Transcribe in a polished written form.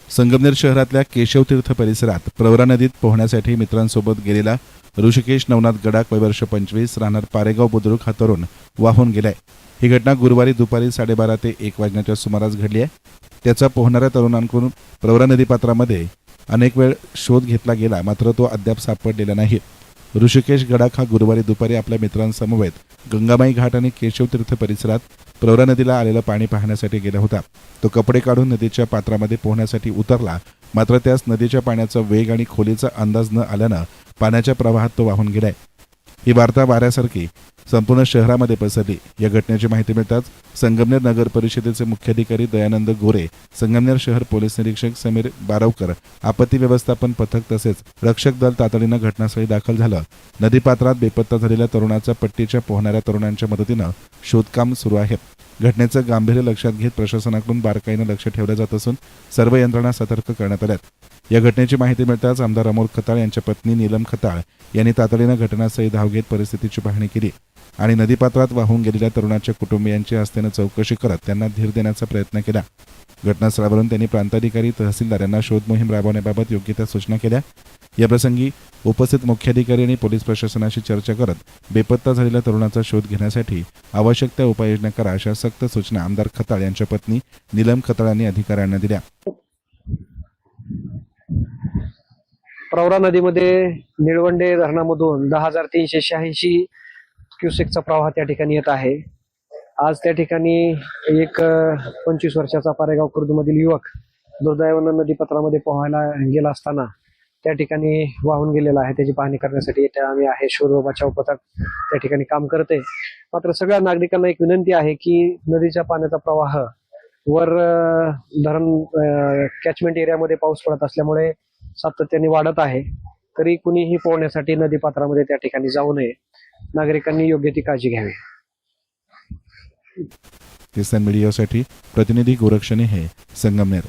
संगमनेर शहरातल्या केशवतीर्थ परिसरात प्रवरा नदीत पोहण्यासाठी मित्रांसोबत गेलेला ऋषिकेश नवनाथ गडाख वय वर्ष 25 राहणार पारेगाव बुद्रुक हा तरुण वाहून गेलाय। ही घटना गुरुवारी दुपारी 12:30 ते 1 वाजण्याच्या सुमारास घडली आहे। त्याचा पोहणाऱ्या तरुणांकडून प्रवरा नदीपात्रामध्ये अनेक वेळ शोध घेतला गेला, मात्र तो अद्याप सापडलेला नाही। ऋषिकेश गडाख हा गुरुवारी दुपारी आपल्या मित्रांसमवेत गंगामाई घाट आणि केशवतीर्थ परिसरात प्रवरा नदीला आलेलं पाणी पाहण्यासाठी गेला होता। तो कपडे काढून नदीच्या पात्रामध्ये पोहण्यासाठी उतरला, मात्र त्यास नदीच्या पाण्याचा वेग आणि खोलीचा अंदाज न आल्यानं पाण्याच्या प्रवाहात तो वाहून गेलाय। ही वार्ता वाऱ्यासारखी संपूर्ण शहरामध्ये पसरली। या घटनेची माहिती मिळताच संगमनेर नगर परिषदेचे मुख्याधिकारी दयानंद गोरे, संगमनेर शहर पोलीस निरीक्षक समीर बारवकर, आपत्ती व्यवस्थापन पथक तसेच रक्षक दल तातडीनं घटनास्थळी दाखल झालं। नदीपात्रात बेपत्ता झालेल्या तरुणाचा पट्टीच्या पोहणाऱ्या तरुणांच्या मदतीनं शोधकाम सुरू आहे। घटनेचं गांभीर्य लक्षात घेत प्रशासनाकडून बारकाईनं लक्ष ठेवलं जात असून सर्व यंत्रणा सतर्क करण्यात आल्यात। या घटनेची माहिती मिळताच आमदार अमोल खताळ यांच्या पत्नी नीलम खताळ यांनी तातडीनं घटनास्थळी धाव घेत परिस्थितीची पाहणी केली आणि नदीपात्रात वाहून गेलेल्या तरुणाच्या कुटुंबियांची हस्तेनं चौकशी करत त्यांना धीर देण्याचा प्रयत्न केला। घटनास्थळावरून त्यांनी प्रांताधिकारी तहसीलदार यांना शोध मोहीम राबवण्याबाबत योग्य त्या सूचना केल्या। याप्रसंगी उपस्थित मुख्याधिकारी आणि पोलीस प्रशासनाशी चर्चा करत बेपत्ता झालेल्या तरुणाचा शोध घेण्यासाठी आवश्यक त्या उपाययोजना करा अशा सक्त सूचना आमदार खताळ यांच्या पत्नी नीलम खताळ यांनी अधिकाऱ्यांना दिल्या। प्रवरा नदीमध्ये निळवंडे धरणामधून 10,386 क्युसेकचा प्रवाह त्या ठिकाणी येत आहे। आज त्या ठिकाणी एक 25 वर्षाचा पारेगाव खुर्दमधील युवक दुर्दैवानं नदीपात्रामध्ये पोहायला गेला असताना त्या ठिकाणी वाहून गेलेला आहे। त्याची पाहणी करण्यासाठी इथे आम्ही आहे, शोध व बचाव पथक त्या ठिकाणी काम करते। मात्र सगळ्या नागरिकांना एक विनंती आहे की नदीच्या पाण्याचा प्रवाह वर धरण कॅचमेंट एरियामध्ये पाऊस पडत असल्यामुळे सातत्याने वाढत आहे, तरी कुणीही पोहण्यासाठी नदीपात्रामध्ये त्या ठिकाणी जाऊ नये। नागरिकांनी योग्य ती काळजी घ्यावी। किसान मीडियासाठी प्रतिनिधी गोरक्षणे हे संगमनेर।